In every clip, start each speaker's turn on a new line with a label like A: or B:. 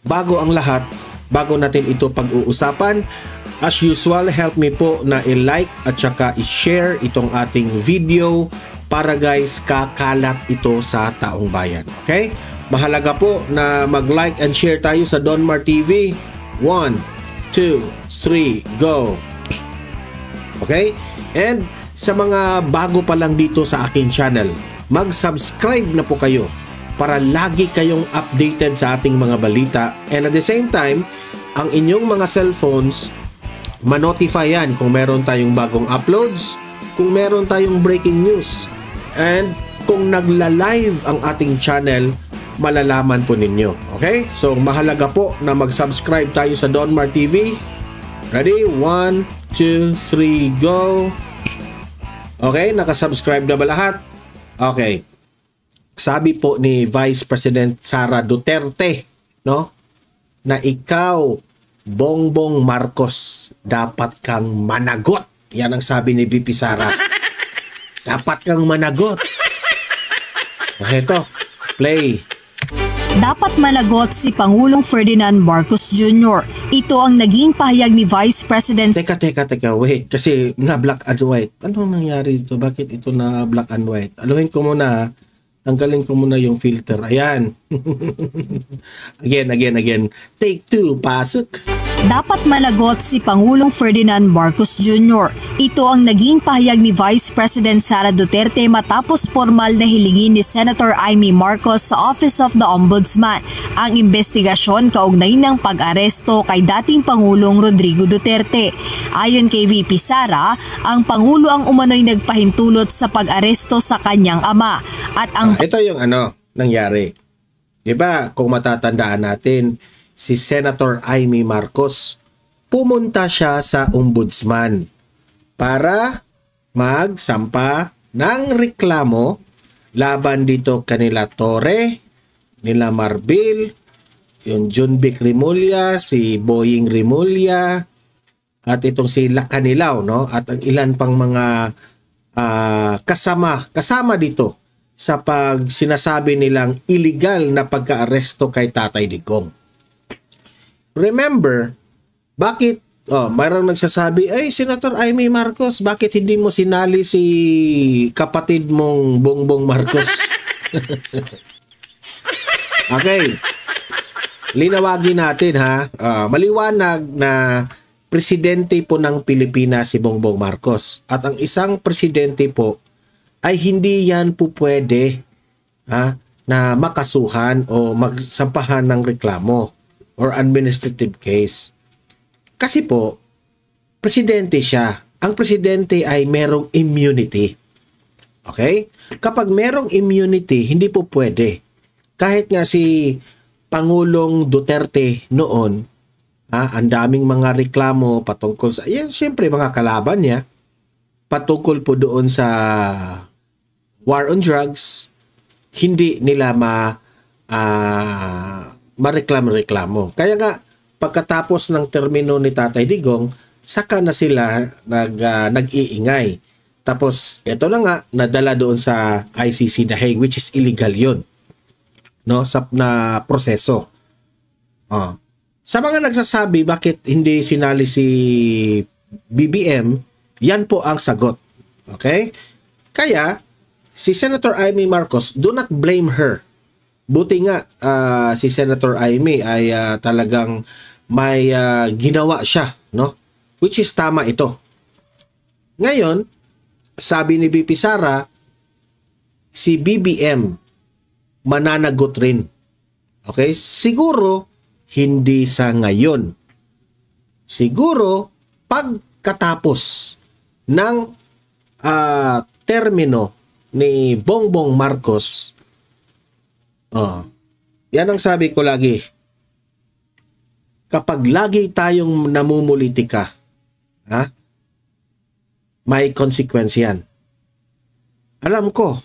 A: bago ang lahat, bago natin ito pag-uusapan, as usual, help me po na i-like at saka i-share itong ating video para guys, kakalat ito sa taong bayan. Okay? Mahalaga po na mag-like and share tayo sa Donmar TV. 1, 2, 3, go! Okay? And sa mga bago pa lang dito sa aking channel, mag-subscribe na po kayo para lagi kayong updated sa ating mga balita. And at the same time, ang inyong mga cellphones, ma-notify yan kung meron tayong bagong uploads, kung meron tayong breaking news. And kung nagla-live ang ating channel, malalaman po ninyo. Okay? So, mahalaga po na mag-subscribe tayo sa Donmar TV. Ready? 1, 2, 3, go! Okay? Nakasubscribe na ba lahat? Okay. Sabi po ni Vice President Sara Duterte, no, na ikaw, Bongbong Marcos, dapat kang managot. Yan ang sabi ni VP Sara. Dapat kang managot. Ito, play.
B: Dapat managot si Pangulong Ferdinand Marcos Jr. Ito ang naging pahayag ni Vice President...
A: Teka, wait. Kasi na black and white. Ano nangyari dito? Bakit ito na black and white? Aluhin ko muna. Tanggalin ko muna yung filter. Ayan. Again. Take 2, pasok.
B: Dapat managot si Pangulong Ferdinand Marcos Jr. Ito ang naging pahayag ni Vice President Sara Duterte matapos formal na hilingin ni Senator Amy Marcos sa Office of the Ombudsman ang investigasyon kaugnay ng pag-aresto kay dating Pangulong Rodrigo Duterte. Ayon kay VP Sara, ang Pangulo ang umano'y nagpahintulot sa pag-aresto sa kanyang ama at ang...
A: Ito yung nangyari. Diba, kung matatandaan natin, si Senator Amy Marcos, pumunta siya sa ombudsman para magsampa ng reklamo laban dito kanila Torre, nila Marbil, yung Junvic Rimulya, si Boying Rimulya, at itong si Lacanilaw, no? At ang ilan pang mga kasama dito sa pag sinasabi nilang illegal na pagka-aresto kay Tatay Digong. Remember, bakit, mayroong nagsasabi, ay, Senator Amy Marcos, bakit hindi mo sinali si kapatid mong Bongbong Marcos? Okay. Linawagin natin, ha. Maliwanag na presidente po ng Pilipinas si Bongbong Marcos. At ang isang presidente po ay hindi yan po pwede na makasuhan o magsampahan ng reklamo or administrative case. Kasi po, presidente siya. Ang presidente ay merong immunity. Okay? Kapag merong immunity, hindi po pwede. Kahit nga si Pangulong Duterte noon, ang daming mga reklamo patungkol sa, siyempre mga kalaban niya, patungkol po doon sa war on drugs, hindi nila mareklamo. Kaya nga, pagkatapos ng termino ni Tatay Digong, saka na sila nag-iingay. Tapos, ito na nga, nadala doon sa ICC The Hague, which is illegal yun. No? Na proseso. Sa mga nagsasabi, bakit hindi sinali si BBM, yan po ang sagot. Okay? Kaya, si Senator Amy Marcos, do not blame her. Buti nga si Senator Amy ay talagang may ginawa siya, no? Which is tama ito. Ngayon, sabi ni VP Sara, si BBM mananagot rin. Okay? Siguro hindi sa ngayon. Siguro pagkatapos ng termino ni Bongbong Marcos. Yan ang sabi ko lagi. Kapag lagi tayong namumulitika, may consequence yan. Alam ko,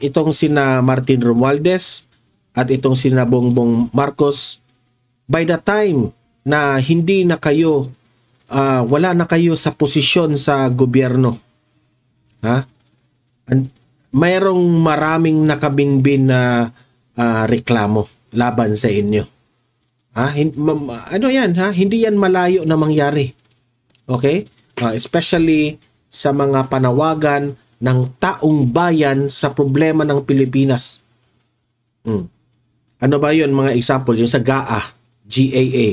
A: itong sina Martin Romualdez at itong sina Bongbong Marcos, by the time na hindi na kayo, wala na kayo sa posisyon sa gobyerno, mayroong maraming nakabinbin na reklamo laban sa inyo. Ano yan ha? Hindi yan malayo na mangyari. Okay? Especially sa mga panawagan ng taong bayan sa problema ng Pilipinas. Ano ba yun mga example? Yung sa GAA, GAA.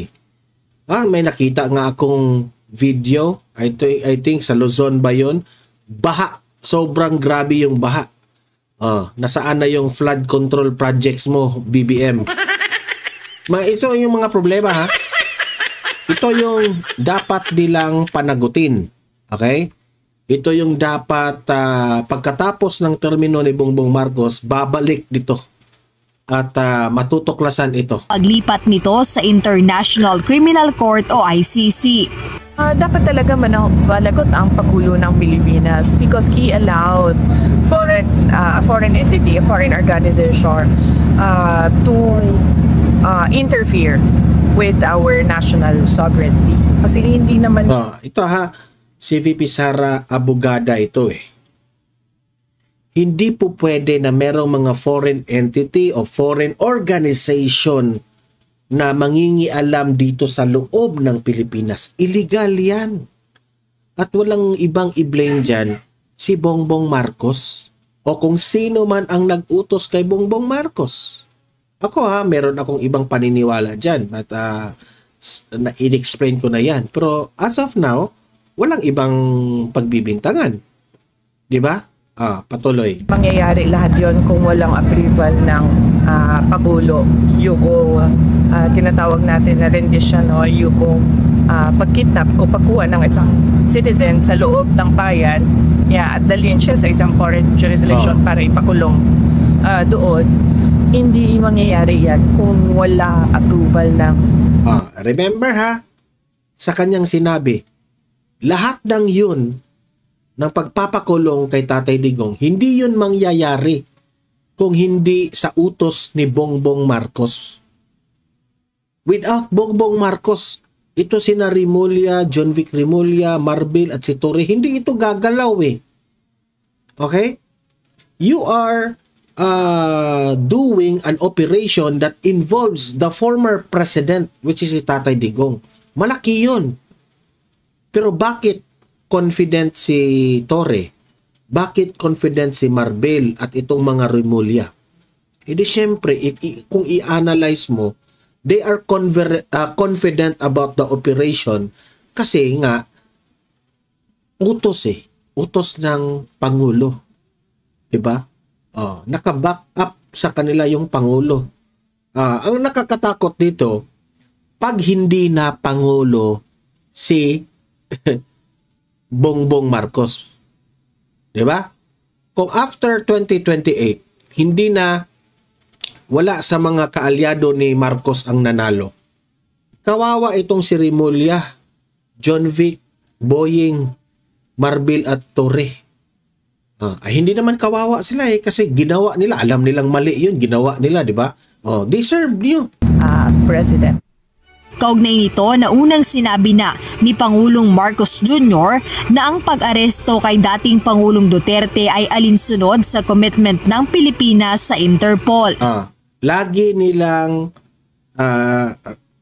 A: May nakita nga akong video. I think sa Luzon ba yun? Baha. Sobrang grabe yung baha. Nasaan na yung flood control projects mo, BBM? Ito yung mga problema ha. Ito yung dapat nilang panagutin. Okay? Ito yung dapat pagkatapos ng termino ni Bongbong Marcos, babalik dito at matutuklasan ito.
B: Paglipat nito sa International Criminal Court o ICC.
C: Dapat talaga managot ang Pangulo ng Pilipinas because he allowed a foreign entity, a foreign organization to interfere with our national sovereignty. Kasi hindi naman...
A: ito ha, si VP Sara abogada ito Hindi po pwede na merong mga foreign entity o foreign organization na mangingialam dito sa loob ng Pilipinas. Illegal yan. At walang ibang i-blame dyan si Bongbong Marcos o kung sino man ang nag-utos kay Bongbong Marcos. Ako meron akong ibang paniniwala dyan at in-explain ko na yan. Pero as of now, walang ibang pagbibintangan. Diba? Patuloy.
C: Mangyayari lahat yon kung walang approval ng Pangulo. Yung tinatawag natin na rendition o yung pagkidnap o pagkuha ng isang citizen sa loob ng bayan at dalhin siya sa isang foreign jurisdiction para ipakulong doon. Hindi mangyayari yan kung wala approval ng...
A: Remember sa kanyang sinabi, lahat ng yun ng pagpapakulong kay Tatay Digong, hindi yun mangyayari kung hindi sa utos ni Bongbong Marcos. Without Bongbong Marcos, ito sina Remulla, John Vic Remulla, Marbil at si Torre, hindi ito gagalaw Okay? You are doing an operation that involves the former president, which is si Tatay Digong. Malaki yun. Pero bakit confident si Torre? Bakit confident si Marbil at itong mga Remulla? Hindi syempre, kung i-analyze mo, they are confident about the operation kasi nga utos ng Pangulo. Diba? Naka-back up sa kanila yung Pangulo. Ang nakakatakot dito, pag hindi na Pangulo si Bongbong Marcos. Diba? Kung after 2028, hindi na wala sa mga kaalyado ni Marcos ang nanalo. Kawawa itong si Remulla, John Vic, Boying, Marbil at Torre. Hindi naman kawawa sila kasi ginawa nila. Alam nilang mali yun. Ginawa nila, di ba? Deserve nyo.
C: President.
B: Kaugnay nito na unang sinabi na ni Pangulong Marcos Jr. na ang pag-aresto kay dating Pangulong Duterte ay alinsunod sa commitment ng Pilipinas sa Interpol.
A: Lagi nilang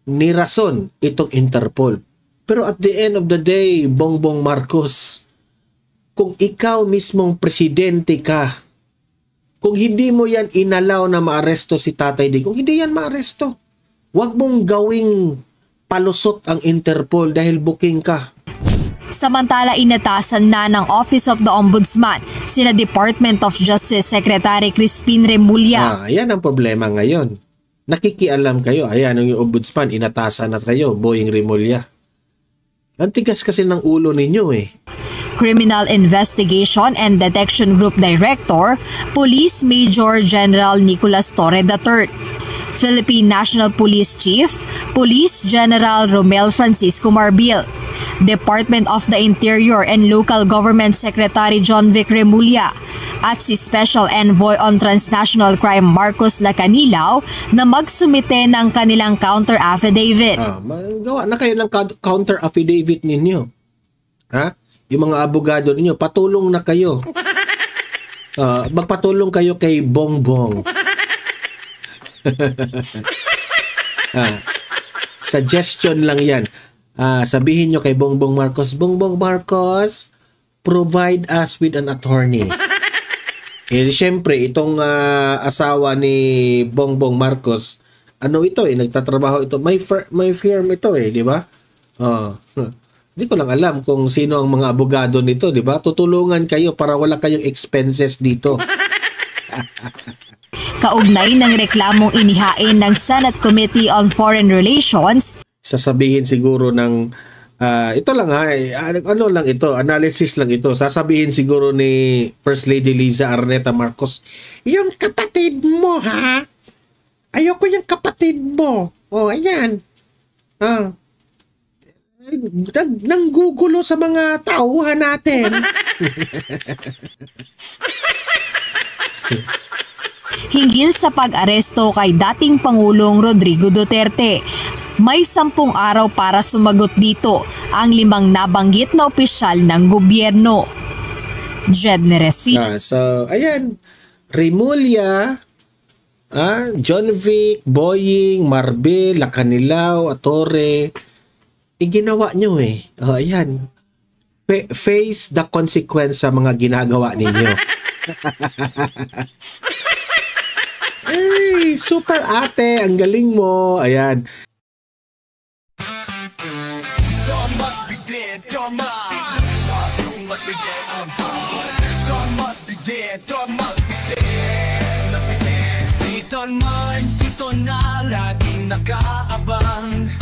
A: nirason itong Interpol. Pero at the end of the day, Bongbong Marcos, kung ikaw mismong presidente ka, kung hindi mo yan inalaw na maaresto si Tatay Digong, hindi yan maaresto. Huwag mong gawing palusot ang Interpol dahil booking ka.
B: Samantala, inatasan na ng Office of the Ombudsman sina Department of Justice Secretary Crispin Remulla.
A: Yan ang problema ngayon. Nakikialam kayo. Ayan, yung Ombudsman, inatasan na kayo, Boying Remulla. Ang tigas kasi ng ulo ninyo
B: Criminal Investigation and Detection Group Director, Police Major General Nicolas Torre III. Philippine National Police Chief, Police General Romel Francisco Marbil. Department of the Interior and Local Government Secretary John Vic Remulla at si Special Envoy on Transnational Crime Marcos Lacanilaw na magsumite ng kanilang counter affidavit.
A: Gawa na kayo ng counter affidavit ninyo. Yung mga abogado ninyo, patulong na kayo. Magpatulong kayo kay Bongbong. Suggestion lang yan. Sabihin nyo kay Bongbong Marcos, Bongbong Marcos, provide us with an attorney. Siyempre, itong asawa ni Bongbong Marcos, ano ito nagtatrabaho ito, may firm ito di ba? Hindi ko lang alam kung sino ang mga abogado nito, di ba? Tutulungan kayo para wala kayong expenses dito.
B: Kaugnay ng reklamong inihain ng Senate Committee on Foreign Relations,
A: sasabihin siguro ng ito lang ano lang ito, analysis lang ito. Sasabihin siguro ni First Lady Liza Araneta Marcos, yung kapatid mo ayoko yung kapatid mo. Ayan. Nanggugulo sa mga tauhan natin.
B: hinggil sa pag-aresto kay dating Pangulong Rodrigo Duterte. May 10 araw para sumagot dito ang 5 nabanggit na opisyal ng gobyerno. Jed Neresi.
A: So, ayan. Remulla, John Vic, Boying, Marbel, Lacanilao, Atore, ginawa nyo ayan. Face the consequence sa mga ginagawa ninyo. Ay, super ate, ang galing mo. Ayan.
D: Don man, dito na laging nakaabang.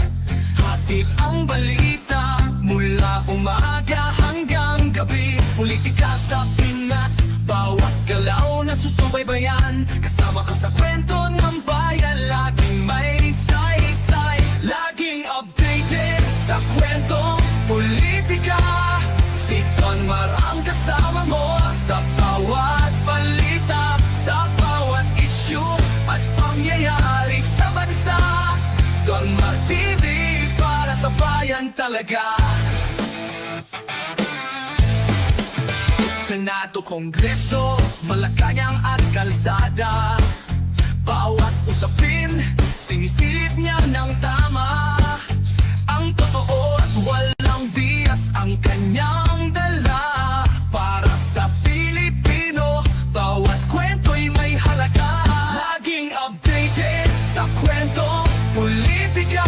D: Hatid ang balita mula umaga hanggang gabi. Politika sa Pinas, bawat galaw na susubaybayan. Kasama ka sa kwento ng bayan, laging may say-say. Laging updated sa kwentong politika. Si Don Mar ang kasama mo sa bawat balita, sa bawat issue at pangyayari sa bansa. Don Mar TV, para sa bayan talaga. Senado, Kongreso, Malacanang at kalsada, bawat usapin, sinisilip niya ng tama. Ang totoo at walang bias ang kanyang dala. Para sa Pilipino, bawat kwento'y may halaga. Laging updated sa kwentong politika.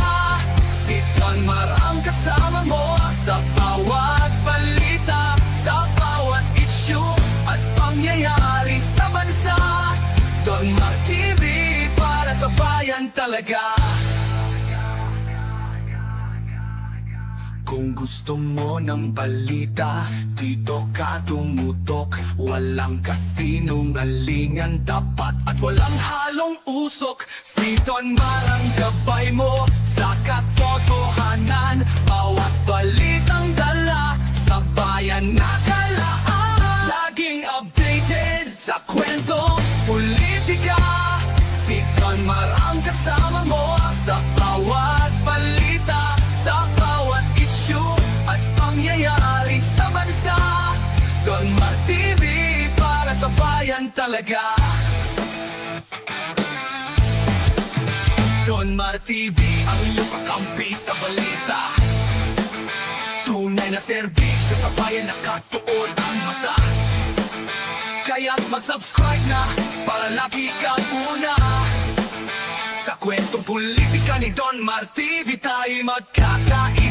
D: Si Don Mar ang kasama mo sa bawat balita, sa bawat issue at pangyayari sa bansa. Don Mar TV, para sa bayan talaga. Kung gusto mo ng balita, dito ka tumutok. Walang kasinungalingan dapat at walang halong usok. Si Don Mar ang gabay mo sa katotohanan. Bawat balitang dala sa bayan nakalaan. Laging updated sa kwentong politika. Si Don Mar ang kasama mo sa bawat balita, sa bawat issue at pangyayari sa bansa. Don Mar TV, para sa bayan talaga. Don Mar TV, ang iyong kakampi sa balita. Tunay na serbisyo sa bayan, nakatuon ang mata. Kaya't mag-subscribe na para lagi kang una. Sa kwentong politika ni Don Mar TV tayo magkakaisa.